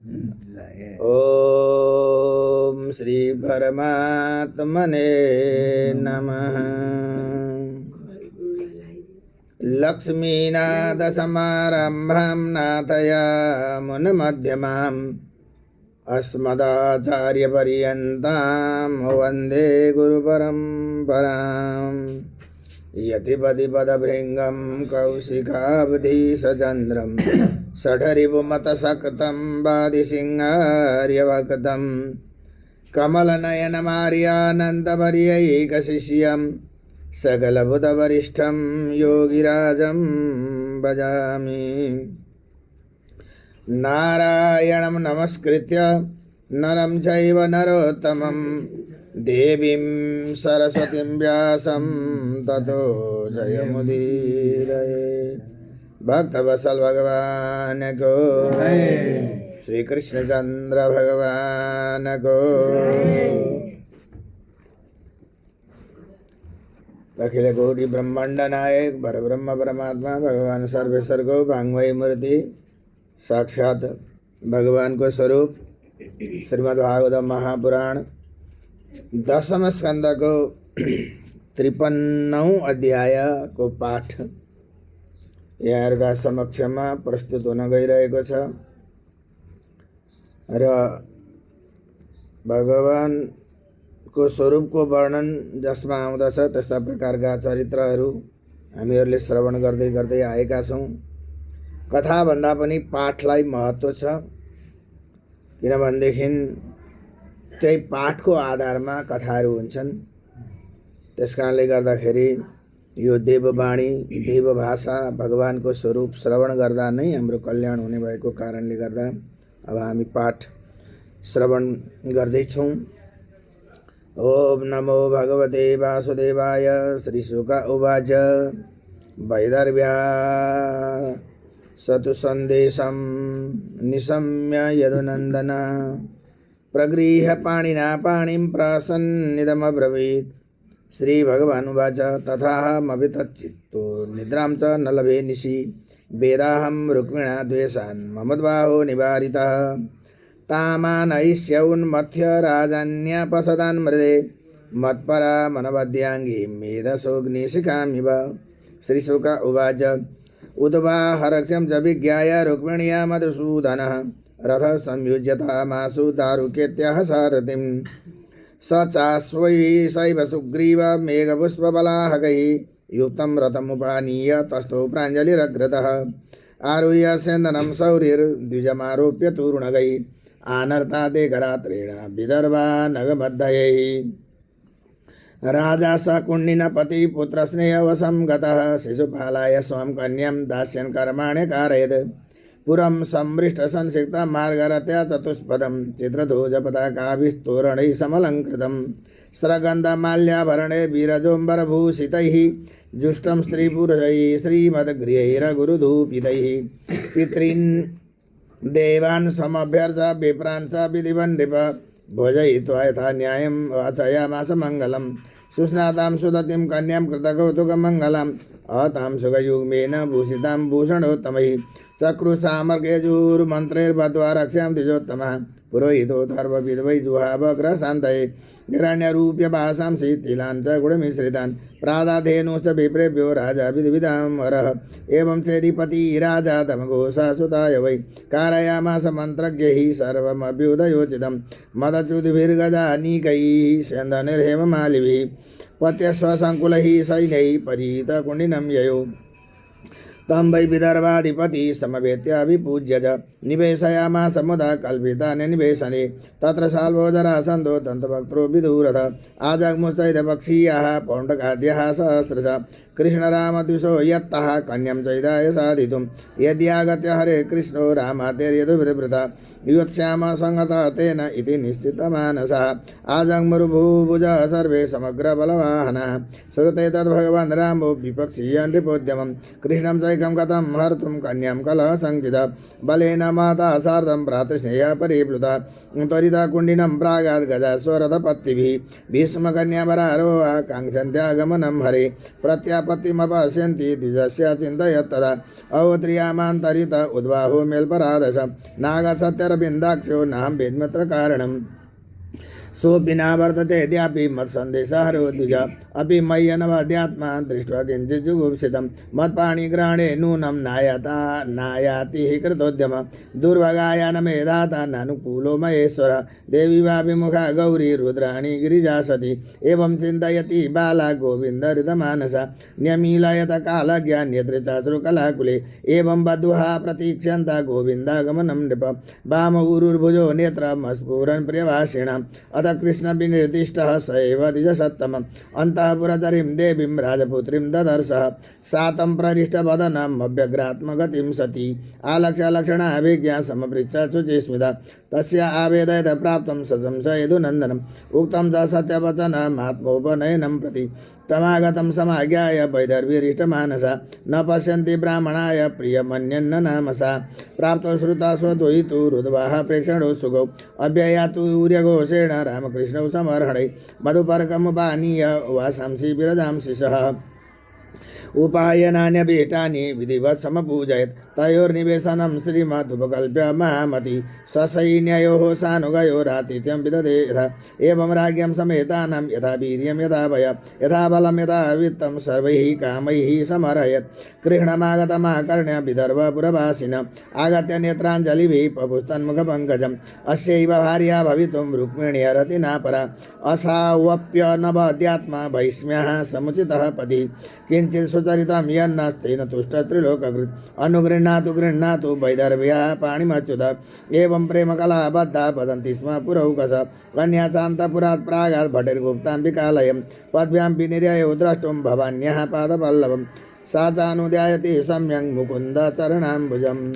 ओम श्री परमात्मने नमः। लक्ष्मीनाथसमारम्भां नाथयामुनमध्यमाम् अस्मदाचार्यपर्यन्तां वन्दे गुरुपरम्पराम्। यतिपतिपदभृङ्गं कौशिकाब्धिसचन्द्रं षठरिपुमतसक्तं वादिसिंहार्यभक्तं कमलनयनमार्यानन्दवर्यैकशिष्यं सकलभूतवरिष्ठं योगिराजं भजामि। नारायणं नमस्कृत्य नरं चैव नरोत्तमं देवीं सरस्वतीं व्यासं ततो जयमुदीरये। भक्तवत्सल भगवान को, श्री कृष्णचंद्र भगवान को। अखिल कोटि ब्रह्मांड नायक परब्रह्म परमात्मा भगवान सर्वेश्वरगो भांगमयी मूर्ति साक्षात भगवान को स्वरूप श्रीमद्भागवत महापुराण 10वें स्कंद को 53 अध्याय को पाठ यहाँहरुका समक्षमा प्रस्तुत हुन गइरहेको छ र भगवान को स्वरूप को वर्णन जसमा आउँदछ त्यस्ता प्रकारका चरित्रहरू हामीहरूले श्रवण गर्दै गर्दै आएका छौं। कथा भन्दा पनि पाठलाई महत्त्व छ, किनभनेदेखि त्यही पाठको आधारमा कथाहरू हुन्छन्। त्यसकारणले गर्दाखेरि यो देववाणी देव भाषा भगवानको स्वरूप श्रवण गर्दा नै हाम्रो कल्याण हुने भएको कारणले गर्दा अब हामी पाठ श्रवण गर्दै छौं। ओम नमो भगवते वासुदेवाय। श्री शुक उवाच वैदर्भ्या सतु सन्देशं निशम्य यदुनन्दन प्रगृह्य पाणिना पाणिं प्रसन्निदमब्रवीत्। श्री भगवानुवाच तथाहमपि तच्चित्तो निद्रां च न लभे निशि वेदाहं रुक्मिणा द्वेषान् ममद्बाहो निवारितः तामानयिष्यौन्मथ्य राजन्यापसदान् मृदे मत्परा मनवद्याङ्गी मेधसोऽग्निशिखामिव। श्रीशुक उवाच उद्वाहरक्ष्यं च विज्ञाय रुक्मिण्या मधुसूदनः रथ संयुज्यतामासु दारुकेत्यः सारथिं स चाश्वैषैव सुग्रीव मेघपुष्पबलाहकैः युक्तं रथमुपानीय तस्थौ प्राञ्जलिरग्रतः आरुह्य सेन्दनं शौरिर्द्विजमारोप्य तूर्णगैः आनर्तादेकरात्रेण विदर्भा नगमद्धयैः। राजा सकुण्डिनपति पुत्रस्नेहवशं गतः शिशुपालाय स्वं कन्यां दास्यन् कर्माणि कारयत्। पुरं संमृष्टसंसिक्त मार्गरत्या चतुष्पदं चित्रध्वजपताकाभिस्तोरणैः समलङ्कृतं स्रगन्धमाल्याभरणे वीरजोम्बरभूषितैः जुष्टं स्त्रीपुरुषैः श्रीमद्गृहैरगुरुधूपितैः पितॄन् देवान् समभ्यर्च्य विप्रान् च विधिवन् नृप भोजयित्वा यथा न्यायं वाचयामास मङ्गलं सुस्नातां सुदतिं कन्यां कृतकौतुकमङ्गलाम् अतां सुखयुग्मेन भूषितां भूषणोत्तमैः चक्रुसामर्गयजुर्मन्त्रैर्बद्ध्वा रक्ष्यां द्विजोत्तमः पुरोहितोऽथर्वविद्वै जुहावग्रशान्तये हिरण्यरूप्यभासां शीतिलान् च गुडमिश्रितान् प्रादाधेनुश्च विप्रेभ्यो राजा विधिविधां वरः। एवं चेदिपति राजा तमघोषा सुताय वै कारयामास मन्त्रज्ञैः सर्वमभ्युदयोचितं मदच्युतिभिर्गजानीकैः स्यन्दनिर्हेममालिभिः पत्यस्वसङ्कुलैः सैन्यैः परीतकुण्डिनं ययो तं वै विदर्भाधिपति समवेत्याभिपूज्य च निवेशयामास मुदा कल्पितानि निवेशने तत्र साल्वो जरासन्धो दन्तवक्त्रो विदूरथ आजग्मुश्चैदपक्षीयाः पौण्डकाद्याः सहस्रश कृष्णरामद्विषो यत्तः कन्यं चैदाय साधितुं यद्यागत्य हरे कृष्णो रामातेर्यदुर्वृता युत्स्याम संगतः तेन इति निश्चितमानसः आजग्मुरुभुभुज सर्वे समग्रबलवाहनः श्रुते तद्भगवान् रामो विपक्षीय नृपोद्यमं कृष्णं चैकं कथं हर्तुं कन्यां कलहशङ्कितः बलेन माता सार्धं भ्रातृस्नेहः परिप्लुता त्वरिता कुण्डिनं प्रागात् गजास्वरथपत्तिभिः भीष्मकन्यावरारोहा काङ्क्षन्त्यागमनं हरे प्रत्यापत्तिमपश्यन्ति द्विजस्य चिन्तयत् तदा अवोत्रियामान्तरित उद्बाहो मेल्परादश नागसत्यरविन्दाक्षो नाहं वेद्मत्र कारणम् सोऽपि न वर्तते यद्यापि मत्सन्देशहरो द्विज अपि मय्यनवद्यात्मा दृष्ट्वा किञ्चित् जुगुप्सितं मत्पाणिग्रहणे नूनं नायाति हि कृतोद्यम दुर्भगाय न मे दाता नानुकूलो महेश्वर देवी वा विमुखा गौरी रुद्राणी गिरिजा सती एवं चिन्तयति बाला गोविन्दहृतमानसा न्यमीलयत कालज्ञान्यत्र चाश्रुकलाकुले एवं बधुहा प्रतीक्ष्यन्ता गोविन्दागमनं नृप वाम ऊरुर्भुजो नेत्रमस्फुरन् प्रियभाषिणाम् अथ कृष्ण विनिर्दिष्टः स एव द्विजसत्तमम् अन्तःपुरचरीं देवीं राजपुत्रीं ददर्शः सातं प्ररिष्टवदनम् अव्यग्रात्मगतिं सती आलक्ष्य लक्षणाभिज्ञा समपृच्छ शुचिस्मिता तस्य आवेदयत प्राप्तं सशंसयेदुनन्दनम् उक्तं च सत्यवचनमात्मोपनयनं प्रति तमागतं समाज्ञाय वैदर्भिरिष्टमानसा न पश्यन्ति ब्राह्मणाय प्रियमन्यन्न नामसा प्राप्तो श्रुता स्वद्वयितु रुद्वाः प्रेक्षणो सुगौ अभ्ययातु ऊर्यघोषेण रामकृष्णौ समर्हणे मधुपर्कमुपानीय वासांसि विरजांसि सः उपायनान्यभीष्टानि विधिवत् समपूजयत् तयोर्निवेशनं श्रीमदुपकल्प्य महामति ससैन्ययोः सानुगयोरातिथ्यं विदधे यथा एवं राज्ञं समेतानां यथा वीर्यं यथा भय यथा बलं यथा वित्तं सर्वैः कामैः समर्हयत् कृष्णमागतमाकर्ण्य विदर्भपुरवासिन आगत्य नेत्राञ्जलिभिः पपुस्तन्मुखपङ्कजम् अस्यैव भार्या भवितुं रुक्मिण्यरति नापरा असावप्यनवद्यात्मा भैष्म्यः समुचितः पति किञ्चित् सुचरितं यन्नस्तेन तुष्टस्त्रिलोककृत् अनुगृह्णातु गृह्णातु वैदर्भ्यः पाणिमच्युत एवं प्रेमकलाबद्धा वदन्ति स्म पुरौकस कन्या चान्तपुरात् प्रागात् भटिर्गुप्ताम्बिकालयं पद्भ्यां विनिर्ययो द्रष्टुं भवान्यः पादपल्लवं सा चानुध्यायति सम्यक् मुकुन्दचरणाम्बुजम्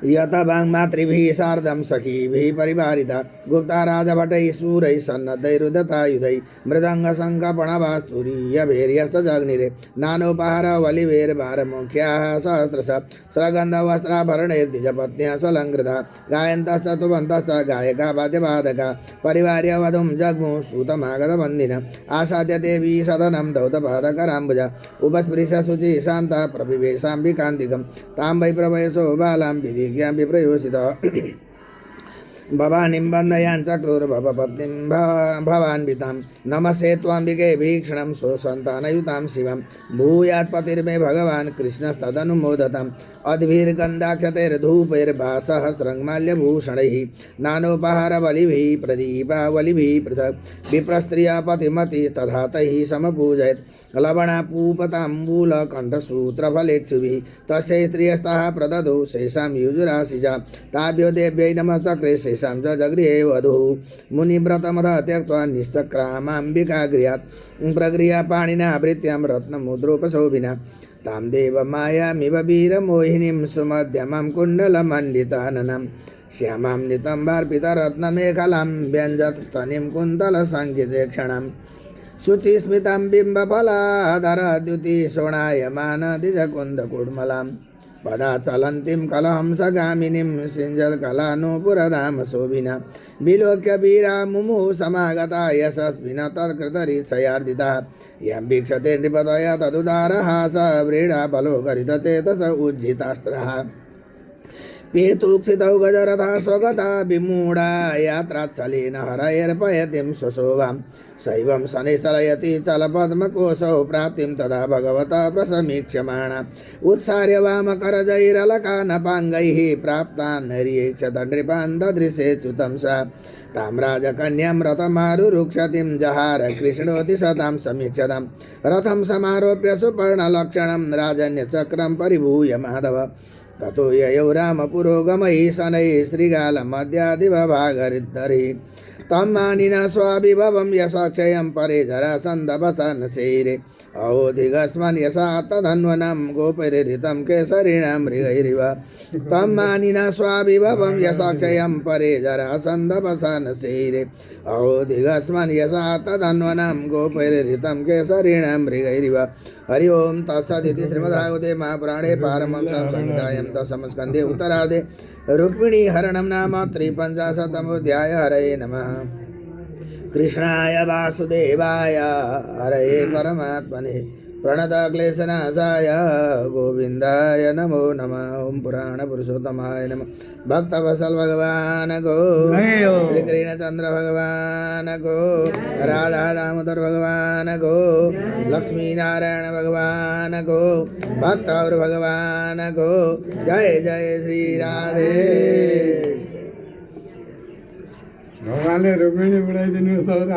यतवाङ्मातृभिः सार्धं सखीभिः परिवारिता गुप्ता राजभटैः शूरैः सन्नद्धैरुदतायुधैः मृदङ्गशङ्खपणवास्तुरीयभैर्यस्तजग्निरे नानोपहारवलिभैर्भारमुख्याः सहस्रशः स्रगन्धवस्त्राभरणैर्द्विजपत्न्यः स्वलङ्कृतः गायन्तश्च तुबन्तश्च गायका वाद्यवादका परिवार्यवधुं जग्मुः सूतमागतवन्दिन आसाद्य देवी सदनं धौतपादकराम्बुजा उपस्पृश्य शुचिः शान्ता प्रविवेशाम्बिकान्तिकं तां वै प्रवयसो बालां विधि विप्रयोषितः भवानीं बन्धयाञ्चक्रुर्भवपत्नीं भवान्वितां नमस्ते त्वाम्बिके भीक्षणं स्वसन्तानयुतां शिवं भूयात्पतिर्मे भगवान् कृष्णस्तदनुमोदताम् अद्भिर्गन्धाक्षतैर्धूपैर्भासहस्रङ्माल्यभूषणैः नानोपहारबलिभिः प्रदीपावलिभिः पृथक् विप्रस्त्रिया तथा तैः समपूजयत् लवणापूपताम्बूलकण्ठसूत्रफलेक्षुभिः तस्यै स्त्रियस्तः प्रददौ शेषां युजुराशिजा ताभ्यो देव्यै नमः चक्रे शेषां च जगृहे वधूः मुनिव्रतमथ त्यक्त्वा निश्चक्रामाम्बिका गृहात् प्रगृह्य पाणिना भृत्यां रत्नमुद्रोपशोभिना तां देवमायामिव वीरमोहिनीं सुमध्यमां कुण्डलमण्डिताननां श्यामां नितम्बार्पितरत्नमेखलां व्यञ्जतस्तनीं कुन्तलसङ्गीतेक्षणां शुचिस्मितां बिम्बफलाधरद्युतिशोणायमानदिजकुन्दकुड्मलां पदाचलन्तीं कलहंसगामिनीं सिञ्जत्कलानुपुरधामशोभिना विलोक्य वीरा मुमुः समागता यशस्विना तत्कृतरीशयार्जिता यं वीक्षते नृपतया तदुदारः स व्रीडा बलोकरितचेतस उज्झितास्त्रः पेतुक्षितौ गजरथः स्वगता विमूढा यात्राच्छलेन हरैर्पयतिं स्वशोभां शैवं शनैश्चलयति चलपद्मकोशौ प्राप्तिं तदा भगवता प्रसमीक्ष्यमाणा उत्सार्य वामकरजैरलकानपाङ्गैः प्राप्तान् नरीक्षतनृपान् ददृशे च्युतं सा तां राजकन्यां रथमारुरुक्षतिं जहार कृष्णोऽतिशतां समीक्षतां रथं समारोप्य सुपर्णलक्षणं राजन्यचक्रं परिभूय माधव ततो ययौ रामपुरोगमैः शनैः श्रीगालमद्यादिवभागरिद्धरिः तं मानिना स्वाभिभवं यशक्षयं परे जरासन्धवसनशैरे अवोधिगस्मन् यशा तधन्वनं गोपैर्हृतं केसरिणां मृगैरिव तं मानिना स्वाभिभवं यशक्षयं परे जरासन्धवसनशैरे अवोधिगस्मन् यशा तधन्वनं गोपैर्हृतं केसरिणां मृगैरिव हरि ओं तत्सदिति श्रीमद्भागवते महापुराणे पारमहंस्यां संहितायां दशमस्कन्धे उत्तरार्धे रुक्मिणी हरणं नाम 53तमोऽध्याय। हरये नमः। कृष्णाय वासुदेवाय हरये परमात्मने प्रणतक्लेशनाशाय गोविन्दाय नमो नमः। ओम पुराण पुरुषोत्तमाय नमः। भक्तवत्सल भगवान को, श्री कृष्णचंद्र भगवान को, राधा दामोदर भगवान को, लक्ष्मी नारायण भगवान को, भक्त और भगवान को जय जय श्री राधे। भगवानले रुक्मिणी बुढाइदिनु